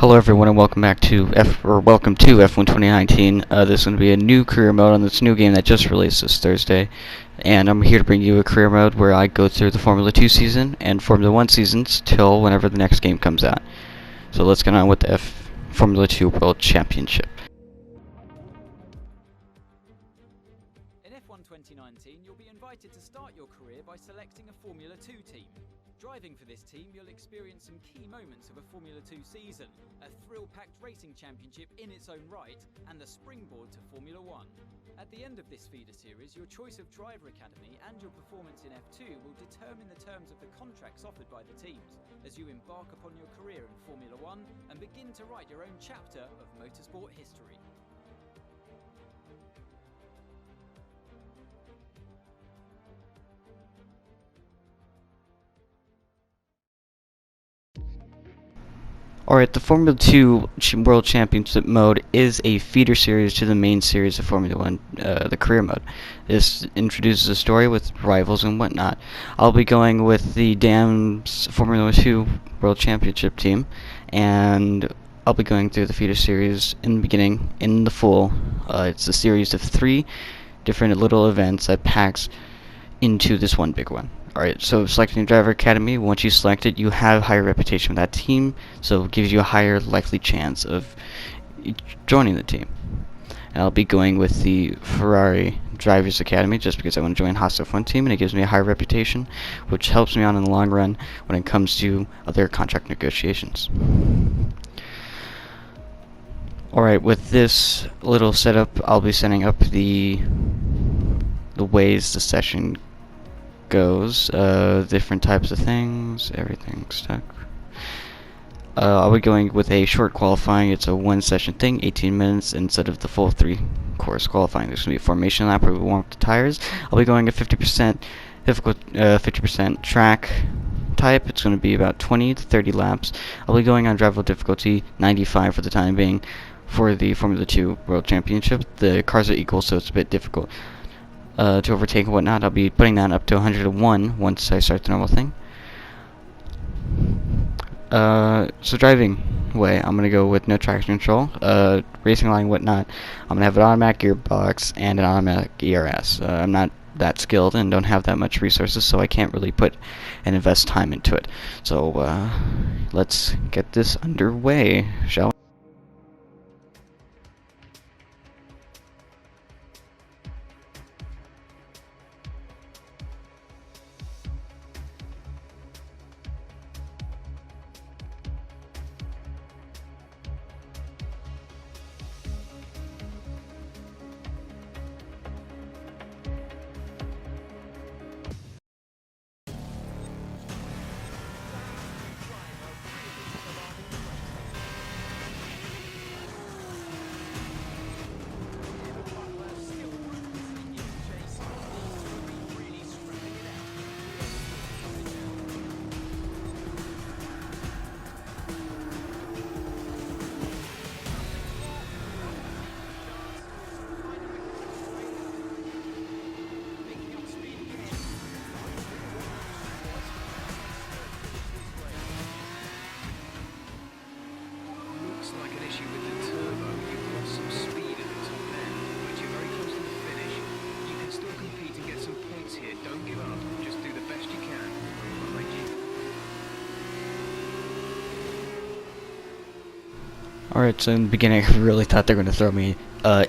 Hello everyone and welcome back to welcome to F1 2019. This is going to be a new career mode on this new game that just released this Thursday. And I'm here to bring you a career mode where I go through the Formula 2 season and Formula 1 seasons till whenever the next game comes out. So let's get on with the Formula 2 World Championship. In F1 2019, you'll be invited to start your career by selecting a Formula 2 team. Driving for this team, you'll experience some key moments of a Formula 2 season, a thrill-packed racing championship in its own right, and the springboard to Formula 1. At the end of this feeder series, your choice of driver academy and your performance in F2 will determine the terms of the contracts offered by the teams, as you embark upon your career in Formula 1 and begin to write your own chapter of motorsport history. Alright, the Formula 2 World Championship mode is a feeder series to the main series of Formula 1, the career mode. This introduces a story with rivals and whatnot. I'll be going with the DAM's Formula 2 World Championship team, and I'll be going through the feeder series in the beginning, in the full. It's a series of 3 different little events that packs into this one big one. Alright, so selecting Driver Academy, once you select it, you have higher reputation with that team, so it gives you a higher likely chance of joining the team. And I'll be going with the Ferrari Drivers Academy just because I want to join HAAS F1 TEAM, and it gives me a higher reputation, which helps me on in the long run when it comes to other contract negotiations. Alright, with this little setup, I'll be setting up the ways the session goes, different types of things, everything stuck. I'll be going with a short qualifying. It's a 1 session thing, 18 minutes instead of the full 3 course qualifying. There's going to be a formation lap where we warm up the tires. I'll be going at 50% difficult, 50% track type. It's going to be about 20 to 30 laps. I'll be going on driver difficulty 95 for the time being for the Formula 2 World Championship. The cars are equal, so it's a bit difficult to overtake and whatnot. I'll be putting that up to 101 once I start the normal thing. So driving way, I'm going to go with no traction control. Racing line whatnot, I'm going to have an automatic gearbox and an automatic ERS. I'm not that skilled and don't have that much resources, so I can't really put and invest time into it. So let's get this underway, shall we? Alright, so in the beginning I really thought they were going to throw me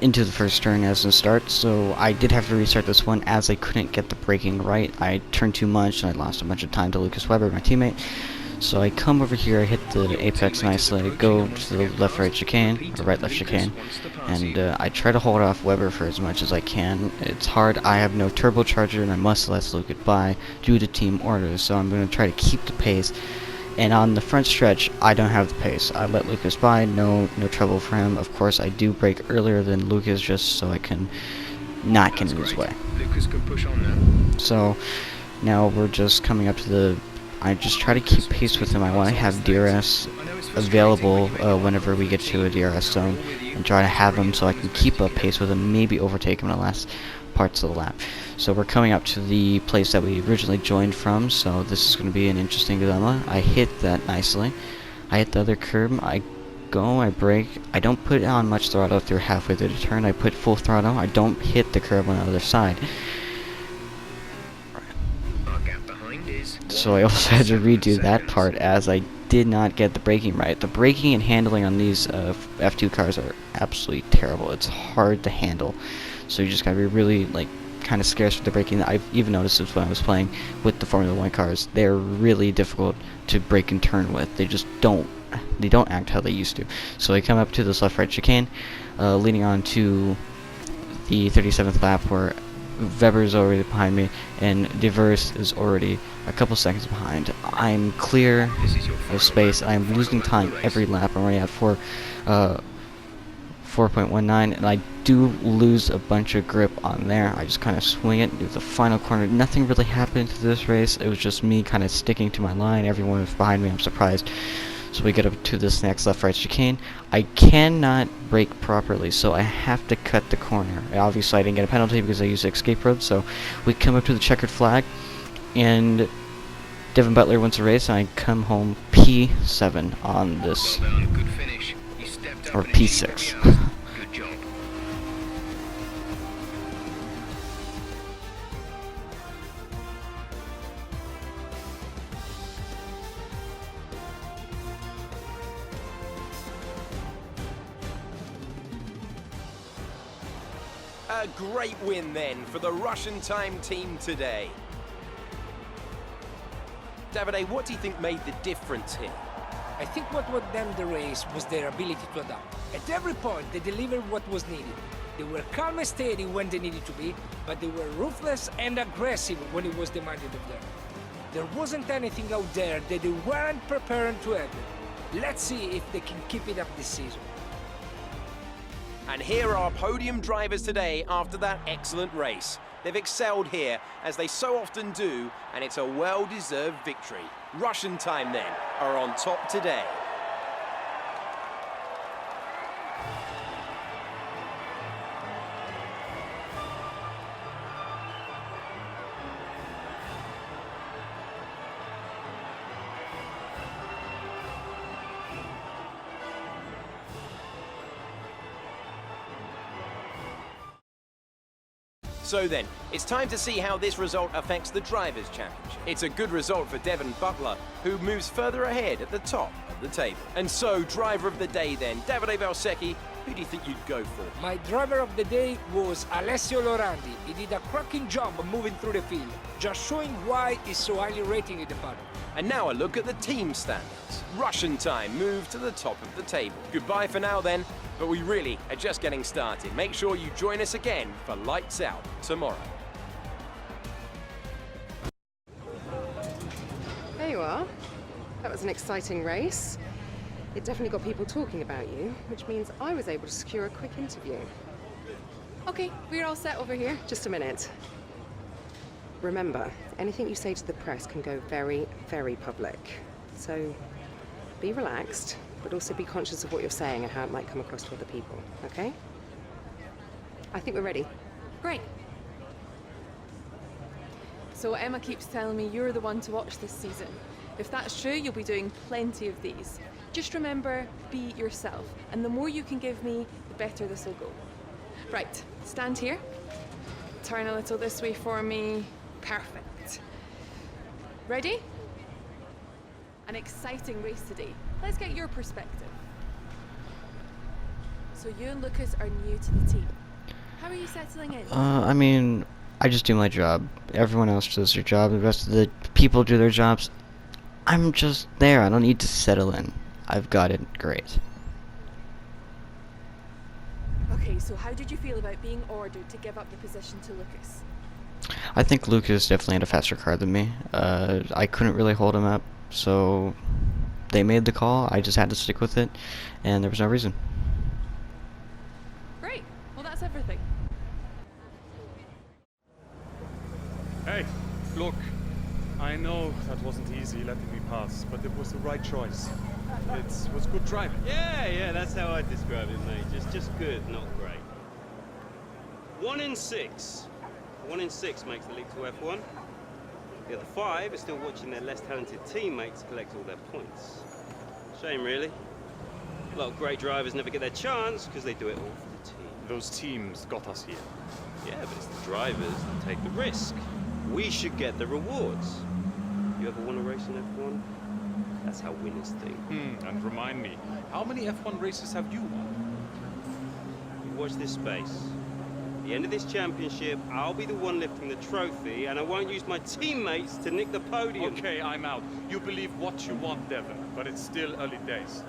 into the first turn as a start, so I did have to restart this one as I couldn't get the braking right. I turned too much and I lost a bunch of time to Lucas Weber, my teammate. So I come over here, I hit the apex nicely, I go to the left-right chicane, or right-left chicane, and I try to hold off Weber for as much as I can. It's hard, I have no turbocharger and I must let Luke get by due to team orders, so I'm going to try to keep the pace. And on the front stretch, I don't have the pace. I let Lucas by, no trouble for him. Of course, I do brake earlier than Lucas just so I can not get in his way. Lucas can push on now. So now we're just coming up to the... I just try to keep pace with him. I want to have DRS available whenever we get to a DRS zone and try to have him so I can keep up pace with him, maybe overtake him in the last parts of the lap. So we're coming up to the place that we originally joined from, so this is going to be an interesting dilemma. I hit that nicely. I hit the other curb. I go, I brake. I don't put on much throttle through halfway through the turn. I put full throttle. I don't hit the curb on the other side. Our gap behind is So I also had to 1.7 redo that seconds. part as I did not get the braking right. The braking and handling on these F2 cars are absolutely terrible. It's hard to handle. So you just gotta be really like kind of scarce with the braking. I've even noticed this when I was playing with the Formula 1 cars. They're really difficult to brake and turn with. They just don't act how they used to. So I come up to this left-right chicane, leading on to the 37th lap where Weber's already behind me and Devers is already a couple seconds behind. I'm clear This is your of final space. lap, I'm final losing lap of time the race. every lap. I'm already at 4.19, and I do lose a bunch of grip on there. I just kind of swing it into the final corner. Nothing really happened to this race. It was just me kind of sticking to my line. Everyone was behind me. I'm surprised. So we get up to this next left-right chicane. I cannot brake properly, so I have to cut the corner. Obviously, I didn't get a penalty because I used the escape road, so we come up to the checkered flag, and Devin Butler wins the race, and I come home P7 on this, Well done, good finish. You stepped up or and achieved P6. what we asked. Good job. A great win then for the Russian time team today. Davide, what do you think made the difference here? I think what won them the race was their ability to adapt. At every point, they delivered what was needed. They were calm and steady when they needed to be, but they were ruthless and aggressive when it was demanded of them. There wasn't anything out there that they weren't prepared to handle. Let's see if they can keep it up this season. And here are our podium drivers today after that excellent race. They've excelled here, as they so often do, and it's a well-deserved victory. Russian time, then, are on top today. So then, it's time to see how this result affects the Drivers' Championship. It's a good result for Devin Butler, who moves further ahead at the top of the table. And so, driver of the day then, Davide Valsecchi, who do you think you'd go for? My driver of the day was Alessio Lorandi. He did a cracking job moving through the field, just showing why he's so highly rated in the paddock. And now a look at the team standings. Russian time moved to the top of the table. Goodbye for now then, but we really are just getting started. Make sure you join us again for Lights Out tomorrow. There you are. That was an exciting race. It definitely got people talking about you, which means I was able to secure a quick interview. Okay, we're all set over here. Just a minute. Remember, anything you say to the press can go very, very public. So be relaxed, but also be conscious of what you're saying and how it might come across to other people, okay? I think we're ready. Great. So Emma keeps telling me you're the one to watch this season. If that's true, you'll be doing plenty of these. Just remember, be yourself. And the more you can give me, the better this will go. Right, stand here. Turn a little this way for me. Perfect. Ready? An exciting race today. Let's get your perspective. So you and Lucas are new to the team. How are you settling in? I mean, I just do my job. Everyone else does their job. The rest of the people do their jobs. I'm just there. I don't need to settle in. I've got it great. Okay, so how did you feel about being ordered to give up the position to Lucas? I think Lucas definitely had a faster car than me. I couldn't really hold him up, so they made the call. I just had to stick with it, and there was no reason. Great. Well, that's everything. Hey, look, I know that wasn't easy letting me pass, but it was the right choice. It was good driving. Yeah, that's how I describe it, mate. Just good, not great. 1 in 6. 1 in 6 makes the leap to F1. The other 5 are still watching their less talented teammates collect all their points. Shame, really. A lot of great drivers never get their chance because they do it all for the team. Those teams got us here. Yeah, but it's the drivers that take the risk. We should get the rewards. You ever won a race in F1? That's how winners think. And remind me, how many F1 races have you won? You watch this space. At the end of this championship, I'll be the one lifting the trophy, and I won't use my teammates to nick the podium. Okay, I'm out. You believe what you want, Devon, but it's still early days.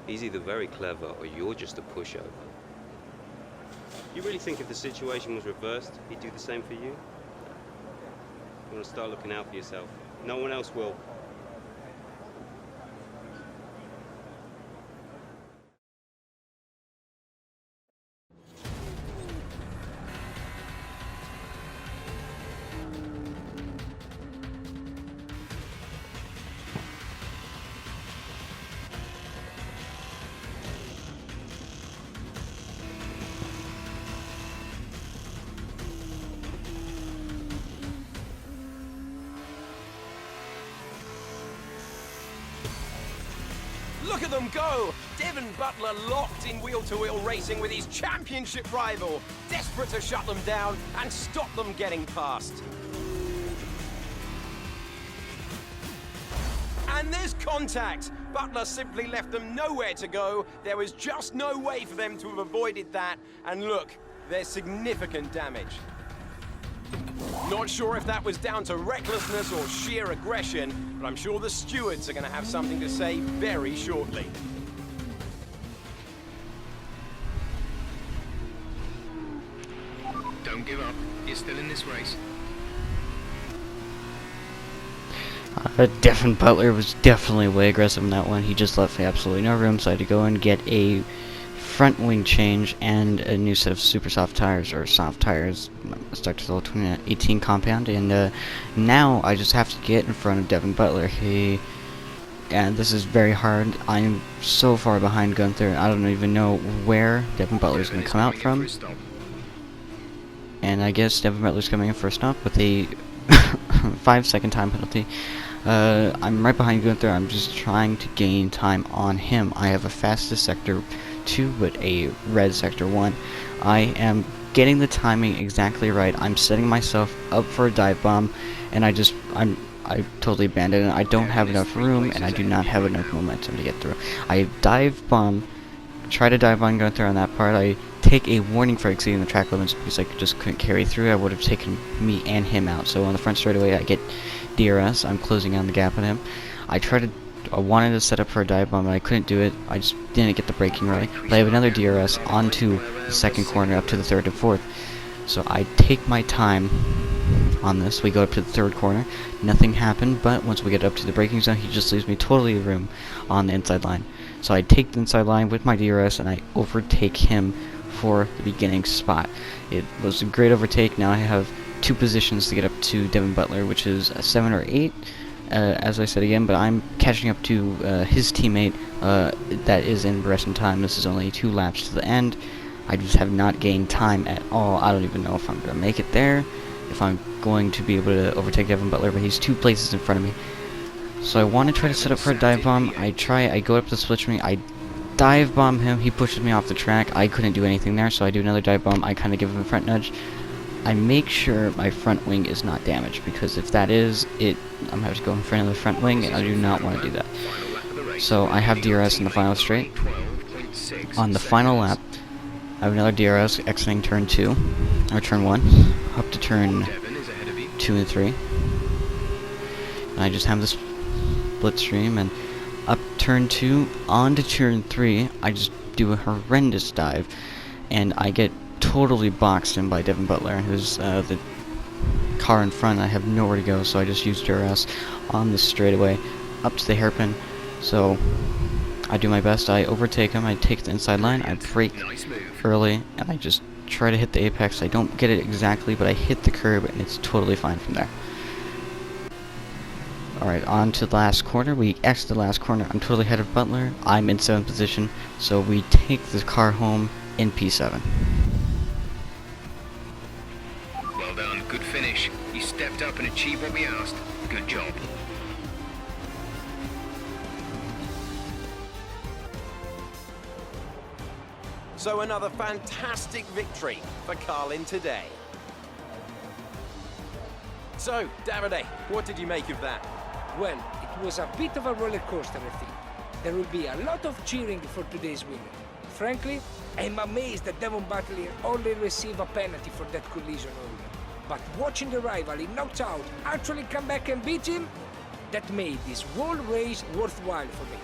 He's either very clever or you're just a pushover. You really think if the situation was reversed, he'd do the same for you? You want to start looking out for yourself. No one else will. Look at them go! Devon Butler locked in wheel-to-wheel racing with his championship rival, desperate to shut them down and stop them getting past. And there's contact. Butler simply left them nowhere to go. There was just no way for them to have avoided that. And look, there's significant damage. Not sure if that was down to recklessness or sheer aggression, but I'm sure the stewards are going to have something to say very shortly. Don't give up. You're still in this race. Devon Butler was definitely way aggressive in that one. He just left me absolutely no room, so I had to go and get a front wing change and a new set of super soft tires, or soft tires, stuck to the 2018 compound, and now I just have to get in front of Devon Butler. And this is very hard. I'm so far behind Gunther, I don't even know where Devon Butler is going to come out from. And I guess Devon Butler's coming in for a stop with a 5-second time penalty. I'm right behind Gunther. I'm just trying to gain time on him. I have a fastest sector 2 but a red sector 1. I am getting the timing exactly right. I'm setting myself up for a dive bomb, and I totally abandoned it. I don't have enough room, and I do not have enough momentum to get through. I dive bomb, try to dive on Gunther on that part. I take a warning for exceeding the track limits because I just couldn't carry through. I would have taken me and him out. So on the front straightaway, I get DRS. I'm closing on the gap on him. I wanted to set up for a dive bomb, but I couldn't do it. I just didn't get the braking right. But I have another DRS onto the second corner up to the third and fourth. So I take my time on this. We go up to the third corner. Nothing happened, but once we get up to the braking zone, he just leaves me totally room on the inside line. So I take the inside line with my DRS, and I overtake him for the beginning spot. It was a great overtake. Now I have 2 positions to get up to Devon Butler, which is a 7 or 8. As I said again, but I'm catching up to his teammate that is in racing time. This is only 2 laps to the end. I just have not gained time at all. I don't even know if I'm going to make it there, if I'm going to be able to overtake Devon Butler, but he's 2 places in front of me. So I want to try to set up for a dive bomb. I go up the split screen, I dive bomb him, he pushes me off the track. I couldn't do anything there, so I do another dive bomb. I kind of give him a front nudge. I make sure my front wing is not damaged, because if that is it, I'm going to have to go in front of the front wing, and I do not want to do that. So I have DRS in the final straight. On the final lap, I have another DRS exiting turn 2, or turn 1, up to turn 2 and 3. And I just have this split stream, and up turn 2, on to turn 3, I just do a horrendous dive, and I get totally boxed in by Devon Butler, who's the car in front. I have nowhere to go, so I just use DRS on this straightaway up to the hairpin. So I do my best. I overtake him. I take the inside line. I brake early, and I just try to hit the apex. I don't get it exactly, but I hit the curb, and it's totally fine from there. Alright, on to the last corner. We exit the last corner. I'm totally ahead of Butler. I'm in 7th position, so we take the car home in P7. Well done. Good finish. You stepped up and achieved what we asked. Good job. So another fantastic victory for Carlin today. So, Davide, what did you make of that? Well, it was a bit of a roller coaster, I think. There will be a lot of cheering for today's winner. Frankly, I'm amazed that Devon Butler only received a penalty for that collision earlier. But watching the rival he knocked out actually come back and beat him, that made this whole race worthwhile for me.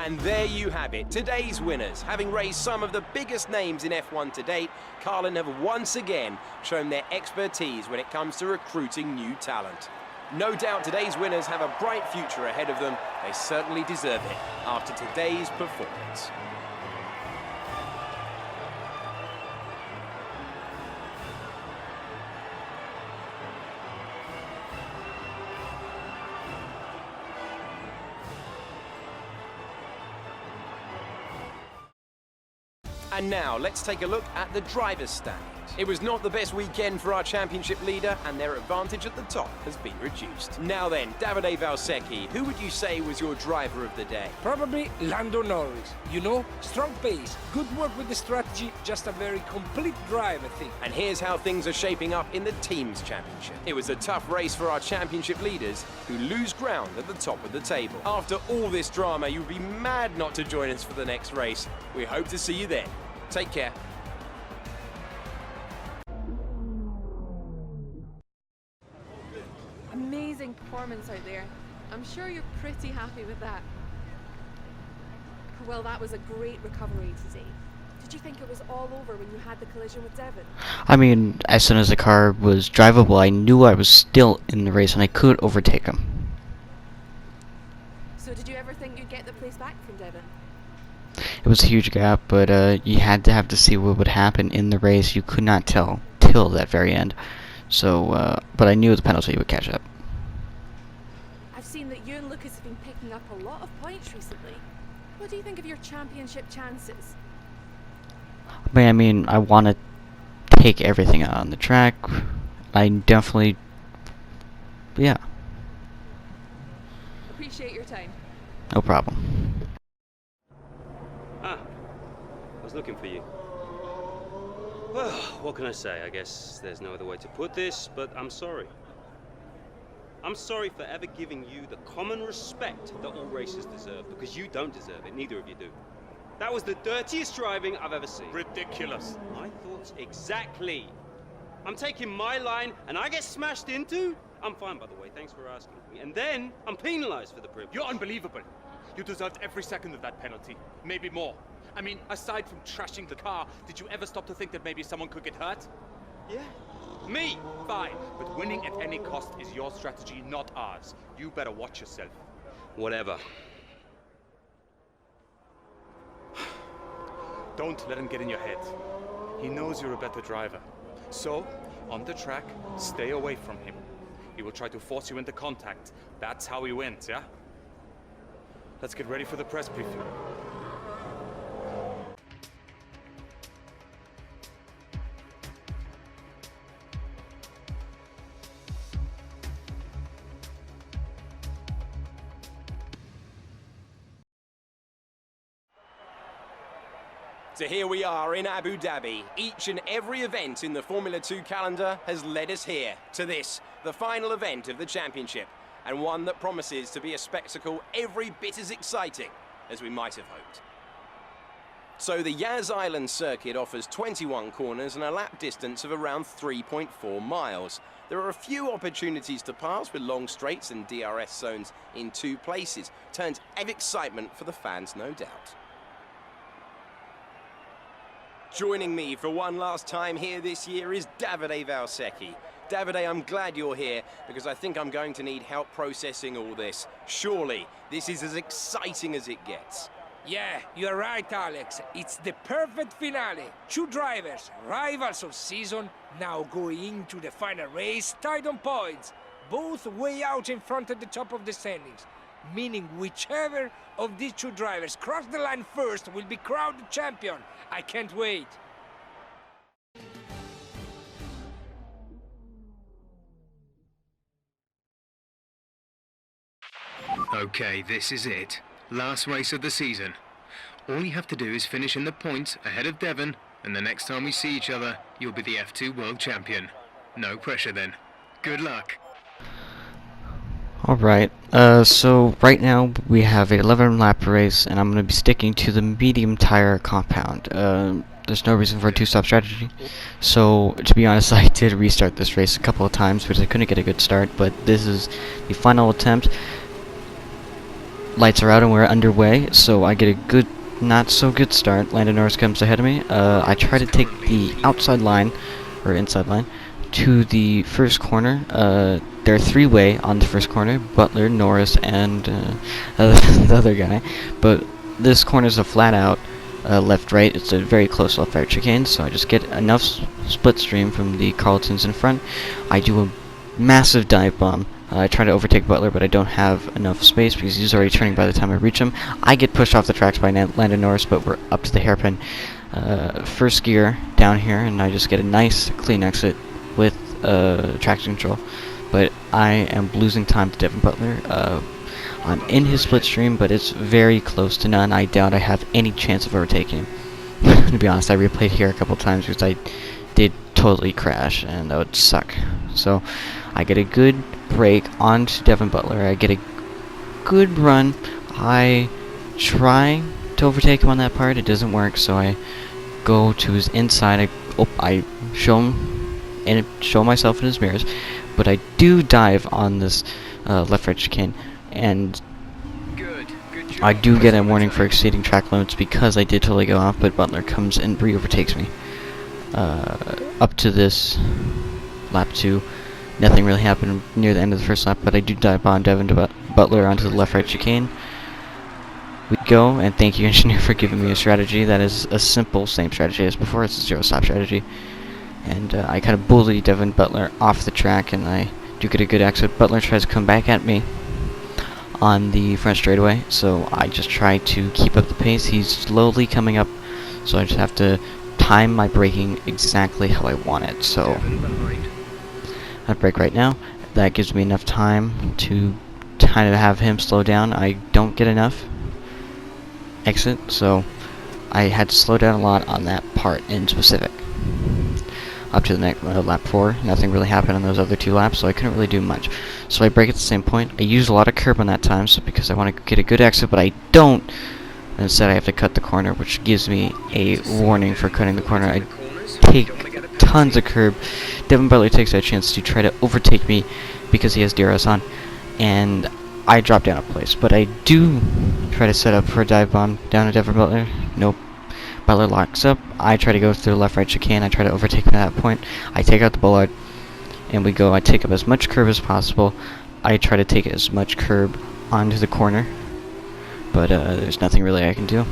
And there you have it, today's winners. Having raised some of the biggest names in F1 to date, Carlin have once again shown their expertise when it comes to recruiting new talent. No doubt today's winners have a bright future ahead of them. They certainly deserve it after today's performance. And now, let's take a look at the driver's standings. It was not the best weekend for our championship leader, and their advantage at the top has been reduced. Now then, Davide Valsecchi, who would you say was your driver of the day? Probably Lando Norris. You know, strong pace, good work with the strategy, just a very complete drive, I think. And here's how things are shaping up in the Teams Championship. It was a tough race for our championship leaders, who lose ground at the top of the table. After all this drama, you'd be mad not to join us for the next race. We hope to see you then. Take care. Amazing performance out there. I'm sure you're pretty happy with that. Well, that was a great recovery today. Did you think it was all over when you had the collision with Devon? I mean, as soon as the car was drivable, I knew I was still in the race and I could overtake him. So did you ever think you'd get the place back from Devon? It was a huge gap, but you had to have to see what would happen in the race. You could not tell till that very end. So, but I knew the penalty would catch up. I've seen that you and Lucas have been picking up a lot of points recently. What do you think of your championship chances? I mean, I want to take everything out on the track. I definitely, yeah. Appreciate your time. No problem. Ah, I was looking for you. Well, what can I say? I guess there's no other way to put this, but I'm sorry. I'm sorry for ever giving you the common respect that all racers deserve, because you don't deserve it, neither of you do. That was the dirtiest driving I've ever seen. Ridiculous. My thoughts exactly. I'm taking my line and I get smashed into? I'm fine, by the way, thanks for asking me. And then I'm penalized for the privilege. You're unbelievable. You deserved every second of that penalty, maybe more. I mean, aside from trashing the car, did you ever stop to think that maybe someone could get hurt? Yeah. Me? Fine. But winning at any cost is your strategy, not ours. You better watch yourself. Whatever. Don't let him get in your head. He knows you're a better driver. So, on the track, stay away from him. He will try to force you into contact. That's how he wins, yeah? Let's get ready for the press briefing. So here we are in Abu Dhabi. Each and every event in the Formula 2 calendar has led us here to this, the final event of the championship, and one that promises to be a spectacle every bit as exciting as we might have hoped. So the Yas Island circuit offers 21 corners and a lap distance of around 3.4 miles. There are a few opportunities to pass with long straights and DRS zones in 2 places. Turns of excitement for the fans, no doubt. Joining me for one last time here this year is Davide Valsecchi. Davide, I'm glad you're here because I think I'm going to need help processing all this. Surely, this is as exciting as it gets. Yeah, you're right, Alex. It's the perfect finale. 2 drivers, rivals of season, now going into the final race, tied on points. Both way out in front at the top of the standings. Meaning whichever of these 2 drivers cross the line first will be crowned champion. I can't wait. Okay, this is it. Last race of the season. All you have to do is finish in the points ahead of Devon, and the next time we see each other, you'll be the F2 World Champion. No pressure then. Good luck. Alright, so right now we have a 11 lap race, and I'm going to be sticking to the medium tire compound. There's no reason for a two-stop strategy, so to be honest, I did restart this race a couple of times because I couldn't get a good start, but this is the final attempt. Lights are out and we're underway, so I get a good, not so good start. Landon Norris comes ahead of me. I try to take the outside line, or inside line, to the first corner. There are three-way on the first corner: Butler, Norris, and the other guy. But this corner is a flat-out left-right. It's a very close left-right chicane, so I just get enough split stream from the Carltons in front. I do a massive dive bomb. I try to overtake Butler, but I don't have enough space because he's already turning by the time I reach him. I get pushed off the tracks by Landon Norris, but we're up to the hairpin first gear down here, and I just get a nice clean exit with traction control. But I am losing time to Devin Butler. I'm in his split stream, but it's very close to none. I doubt I have any chance of overtaking him. To be honest, I replayed here a couple times because I did totally crash, and that would suck. So I get a good break onto Devin Butler. I get a good run. I try to overtake him on that part. It doesn't work, so I go to his inside. I show him and show myself in his mirrors, but I do dive on this left-right chicane, and I do get a warning for exceeding track limits because I did totally go off, but Butler comes and re-overtakes me. Up to this lap 2, nothing really happened near the end of the first lap, but I do dive on Devin Butler onto the left-right chicane. We go, and thank you, engineer, for giving me a strategy. That is a simple, same strategy as before. It's a zero-stop strategy. And I kind of bully Devin Butler off the track, and I do get a good exit. Butler tries to come back at me on the front straightaway, so I just try to keep up the pace. He's slowly coming up, so I just have to time my braking exactly how I want it. So I brake right now. That gives me enough time to kind of have him slow down. I don't get enough exit, so I had to slow down a lot on that part in specific. Up to the next lap 4, nothing really happened on those other 2 laps, so I couldn't really do much. So I brake at the same point. I used a lot of curb on that time, so because I want to get a good exit, but I don't. Instead, I have to cut the corner, which gives me a warning for cutting the corner. I take tons of curb. Devin Butler takes that chance to try to overtake me because he has DRS on, and I drop down a place. But I do try to set up for a dive bomb down to Devin Butler. Nope. Butler locks up. I try to go through the left-right chicane. I try to overtake him at that point. I take out the bollard, and we go. I take up as much curb as possible. I try to take as much curb onto the corner, but there's nothing really I can do.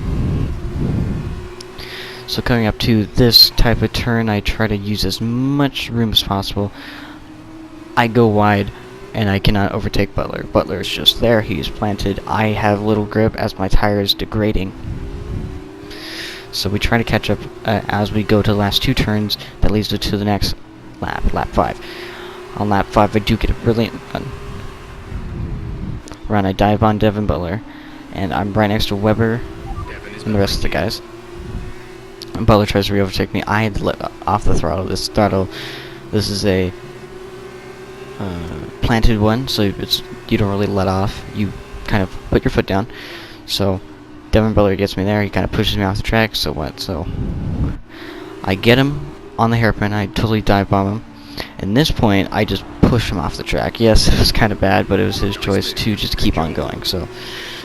So coming up to this type of turn, I try to use as much room as possible. I go wide, and I cannot overtake Butler. Butler is just there. He's planted. I have little grip as my tire is degrading. So we try to catch up as we go to the last 2 turns. That leads us to the next lap, lap 5. On lap 5, I do get a brilliant run. I dive on Devin Butler, and I'm right next to Weber and the rest of the guys. And Butler tries to re-overtake me. I had to let off the throttle. This is a planted one, so you don't really let off. You kind of put your foot down. So Devin Butler gets me there. He kind of pushes me off the track. So what? So I get him on the hairpin. I totally dive bomb him. At this point, I just push him off the track. Yes, it was kind of bad, but it was his choice to just keep on going. So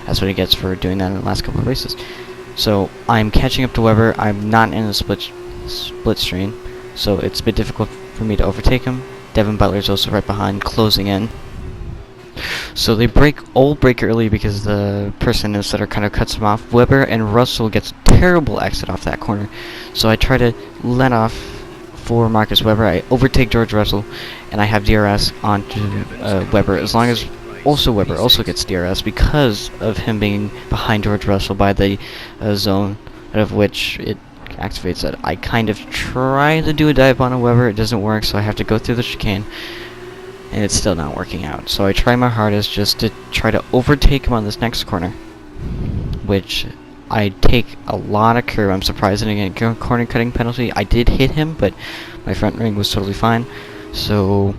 that's what he gets for doing that in the last couple of races. So I'm catching up to Weber. I'm not in a split stream, so it's a bit difficult for me to overtake him. Devin Butler's also right behind, closing in. So they all break early because the person instead of kind of cuts him off. Weber and Russell gets a terrible exit off that corner. So I try to let off for Marcus Weber. I overtake George Russell, and I have DRS onto Weber. As long as Weber also gets DRS because of him being behind George Russell by the zone out of which it activates it. I kind of try to do a dive on a Weber. It doesn't work, so I have to go through the chicane, and it's still not working out. So I try my hardest just to try to overtake him on this next corner, which I take a lot of curve. I'm surprised I didn't get a corner cutting penalty. I did hit him, but my front ring was totally fine. So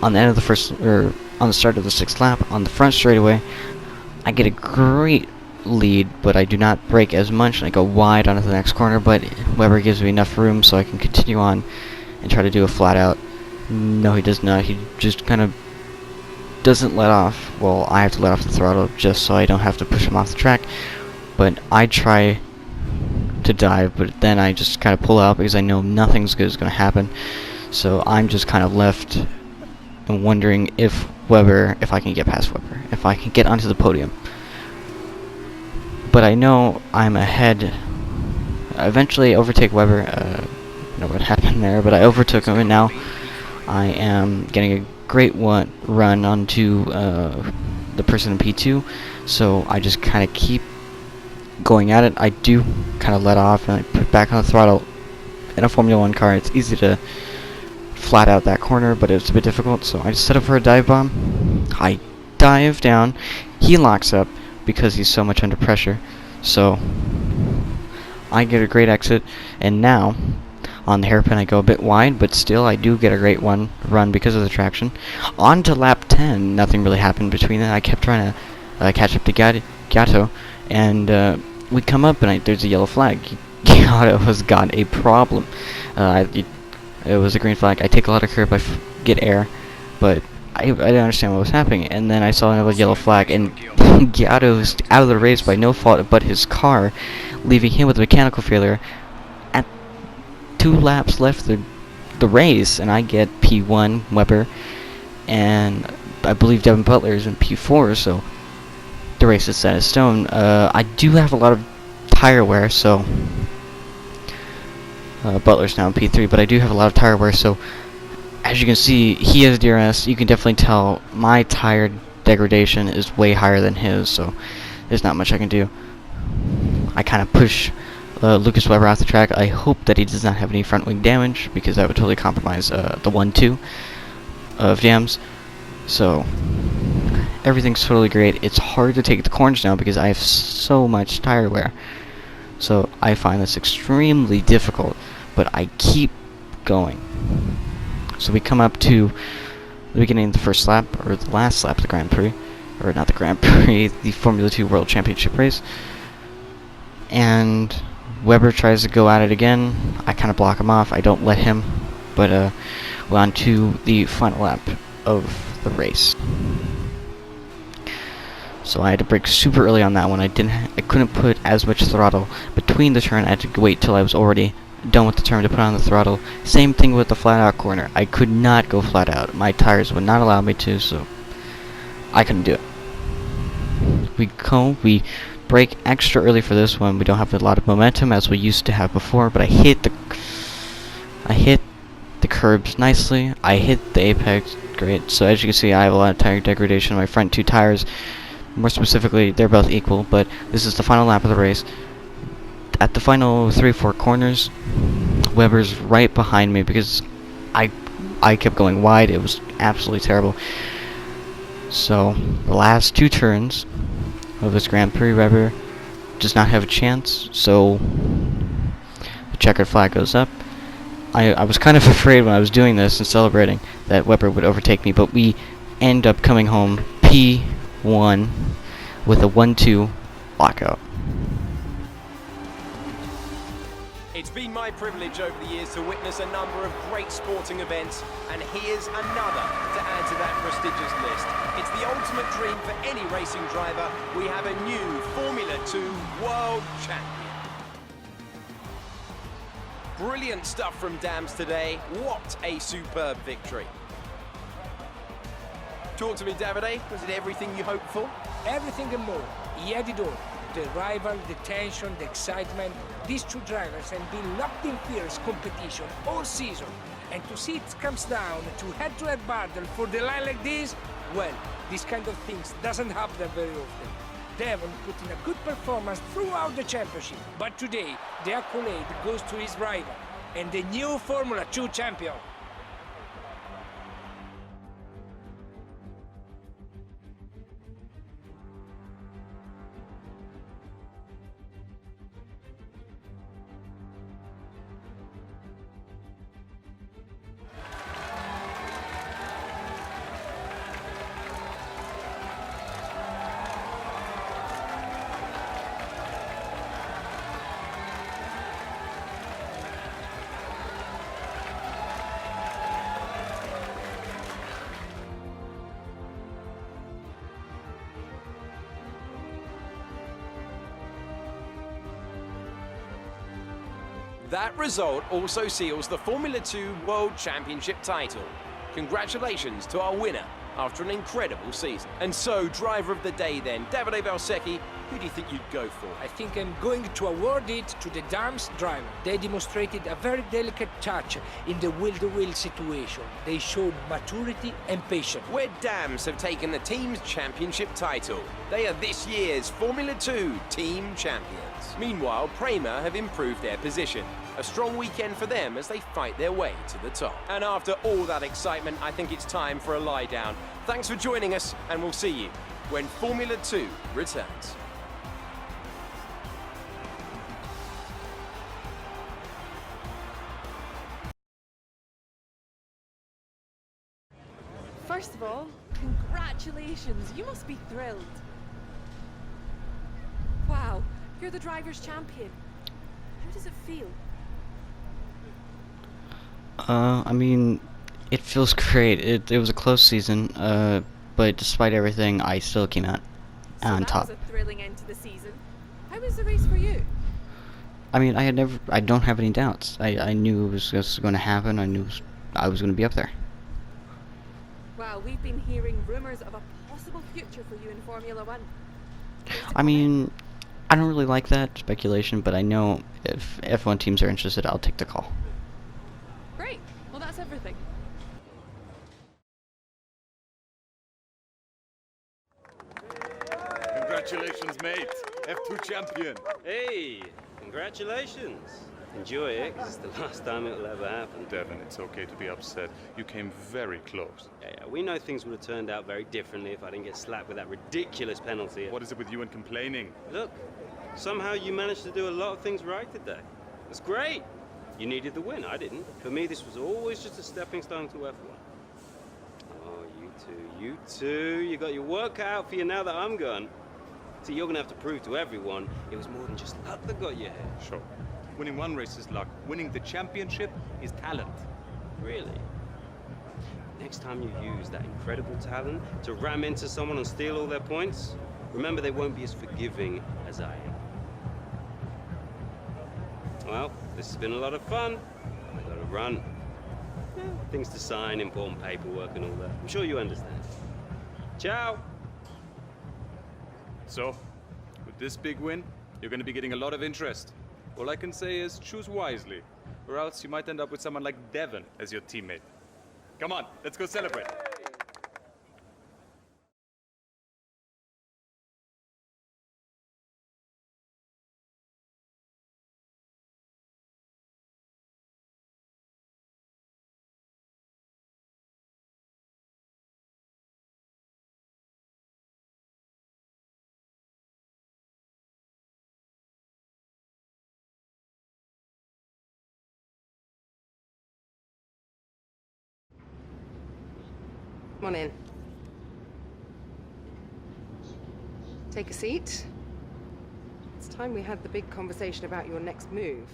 on the end of the first, or on the start of the 6th lap, on the front straightaway, I get a great lead, but I do not brake as much, and I go wide onto the next corner, but Weber gives me enough room so I can continue on and try to do a flat out. No, he does not. He just kind of doesn't let off. Well, I have to let off the throttle just so I don't have to push him off the track, but I try to dive, but then I just kind of pull out because I know nothing's good is going to happen. So I'm just kind of left and wondering if I can get past Weber, if I can get onto the podium. But I know I'm ahead. I eventually overtake Weber. I don't know what happened there, but I overtook him, and now I am getting a great run onto the person in P2. So I just kind of keep going at it. I do kind of let off and I put back on the throttle. In a Formula 1 car, it's easy to flat out that corner, but it's a bit difficult. So I just set up for a dive bomb. I dive down. He locks up because he's so much under pressure. So I get a great exit, and now on the hairpin I go a bit wide, but still I do get a great run because of the traction. On to lap 10, nothing really happened between that. I kept trying to catch up to Gatto, and we come up and there's a yellow flag. Gatto has got a problem. It was a green flag. I take a lot of curb, I get air, but I didn't understand what was happening, and then I saw another yellow flag, and Gatto's out of the race by no fault but his car, leaving him with a mechanical failure. At 2 laps left the race, and I get P1 Weber, and I believe Devin Butler is in P4, so the race is set in stone. I do have a lot of tire wear, so Butler's now in P3, but I do have a lot of tire wear, so as you can see, he has DRS. You can definitely tell my tire degradation is way higher than his, so there's not much I can do. I kind of push Lucas Weber off the track. I hope that he does not have any front wing damage, because that would totally compromise the 1-2 of jams. So everything's totally great. It's hard to take the corners now because I have so much tire wear. So I find this extremely difficult, but I keep going. So we come up to the beginning of the first lap, or the last lap of the Grand Prix, or not the Grand Prix, the Formula 2 World Championship race. And Weber tries to go at it again. I kind of block him off. I don't let him, but we're on to the final lap of the race. So I had to brake super early on that one. I couldn't put as much throttle between the turn. I had to wait till I was already done with the turn to put on the throttle. Same thing with the flat out corner. I could not go flat out. My tires would not allow me to, so I couldn't do it. We brake extra early for this one. We don't have a lot of momentum as we used to have before, but I hit the curbs nicely. I hit the apex great. So as you can see, I have a lot of tire degradation on my front 2 tires. More specifically, they're both equal, but this is the final lap of the race. At the final 3-4 corners, Weber's right behind me because I kept going wide. It was absolutely terrible. So the last 2 turns of this Grand Prix, Weber does not have a chance, so the checkered flag goes up. I was kind of afraid when I was doing this and celebrating that Weber would overtake me, but we end up coming home P1 with a 1-2 lockout. It's been my privilege over the years to witness a number of great sporting events, and here's another to add to that prestigious list. It's the ultimate dream for any racing driver. We have a new Formula 2 World Champion. Brilliant stuff from Dams today. What a superb victory. Talk to me, Davide. Was it everything you hoped for? Everything and more. He had it all. The rival, the tension, the excitement. These 2 drivers have been locked in fierce competition all season. And to see it comes down to head-to-head battle for the line like this, well, this kind of things doesn't happen very often. Devon put in a good performance throughout the championship, but today the accolade goes to his rival and the new Formula 2 champion. That result also seals the Formula 2 World Championship title. Congratulations to our winner after an incredible season. And so, driver of the day then, Davide Valsecchi, who do you think you'd go for? I think I'm going to award it to the Dams driver. They demonstrated a very delicate touch in the wheel-to-wheel situation. They showed maturity and patience. Where Dams have taken the team's championship title. They are this year's Formula 2 team champions. Meanwhile, Prema have improved their position. A strong weekend for them as they fight their way to the top. And after all that excitement, I think it's time for a lie down. Thanks for joining us, and we'll see you when Formula 2 returns. First of all, congratulations. You must be thrilled. Wow, you're the driver's champion. How does it feel? I mean, it feels great. It was a close season, but despite everything, I still came out on top. That was a thrilling end to the season. How was the race for you? I mean, I don't have any doubts. I knew it was just going to happen. I knew I was going to be up there. Wow, we've been hearing rumours of a possible future for you in Formula 1. I mean, I don't really like that speculation, but I know if F1 teams are interested, I'll take the call. Great. Well, that's everything. Congratulations, mate. F2 champion. Hey, congratulations. Enjoy it, 'cause it's the last time it'll ever happen. Devin, it's okay to be upset. You came very close. Yeah, we know things would have turned out very differently if I didn't get slapped with that ridiculous penalty. What is it with you and complaining? Look, somehow you managed to do a lot of things right today. That's great. You needed the win, I didn't. For me, this was always just a stepping stone to F1. Oh, you two. You got your work cut out for you now that I'm gone. See, you're gonna have to prove to everyone it was more than just luck that got you here. Sure. Winning one race is luck. Winning the championship is talent. Really? Next time you use that incredible talent to ram into someone and steal all their points, remember they won't be as forgiving as I am. Well, this has been a lot of fun. I gotta run. Yeah, things to sign, important paperwork and all that. I'm sure you understand. Ciao! So, with this big win, you're going to be getting a lot of interest. All I can say is choose wisely, or else you might end up with someone like Devin as your teammate. Come on, let's go celebrate. Come on in. Take a seat. It's time we had the big conversation about your next move.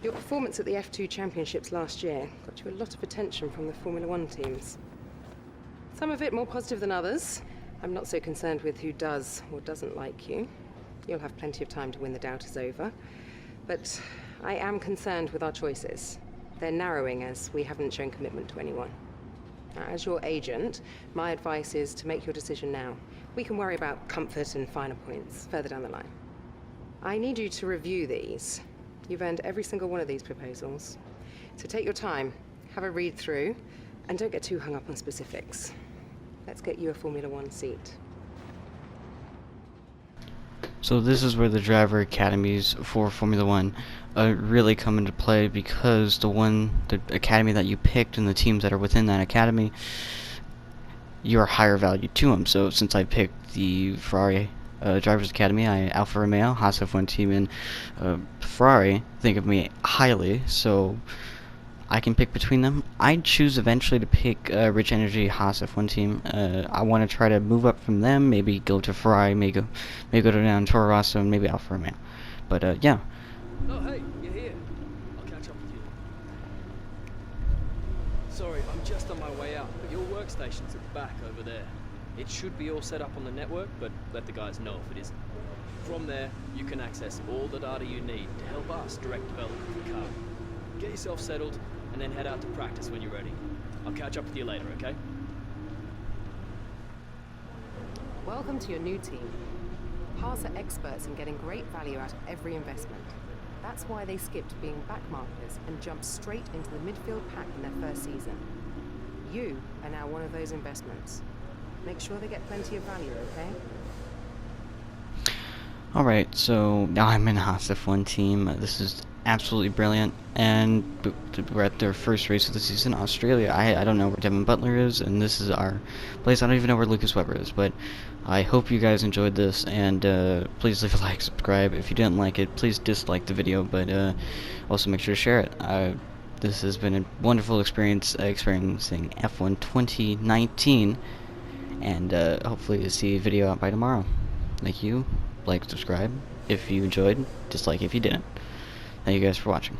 Your performance at the F2 Championships last year got you a lot of attention from the Formula 1 teams. Some of it more positive than others. I'm not so concerned with who does or doesn't like you. You'll have plenty of time to win the doubters over. But I am concerned with our choices. They're narrowing as we haven't shown commitment to anyone. Now, as your agent, my advice is to make your decision now. We can worry about comfort and finer points further down the line. I need you to review these. You've earned every single one of these proposals. So take your time, have a read through, and don't get too hung up on specifics. Let's get you a Formula 1 seat. So this is where the driver academies for Formula 1 really come into play, because the academy that you picked and the teams that are within that academy, you're higher value to them. So since I picked the Ferrari Drivers Academy, Alfa Romeo, HAAS F1 TEAM, and Ferrari think of me highly, so I can pick between them. I'd choose eventually to pick Rich Energy HAAS F1 TEAM. I want to try to move up from them, maybe go to Ferrari, maybe go down Toro Rosso, and maybe Alfa Romeo. But yeah. Oh, hey, you're here. I'll catch up with you. Sorry, I'm just on my way out, but your workstation's at the back over there. It should be all set up on the network, but let the guys know if it isn't. From there, you can access all the data you need to help us direct development of the car. Get yourself settled, and then head out to practice when you're ready. I'll catch up with you later, okay? Welcome to your new team. HAAS are experts in getting great value out of every investment. That's why they skipped being backmarkers and jumped straight into the midfield pack in their first season. You are now one of those investments. Make sure they get plenty of value, okay? Alright, so now I'm in the HAAS F1 team. This is absolutely brilliant, and we're at their first race of the season, Australia. I don't know where Devin Butler is, and this is our place. I don't even know where Lucas Weber is, but I hope you guys enjoyed this, and please leave a like, subscribe. If you didn't like it, please dislike the video, but also make sure to share it. This has been a wonderful experience, experiencing F1 2019, and hopefully you'll see a video out by tomorrow. Thank you. Like, subscribe if you enjoyed, dislike if you didn't. Thank you guys for watching.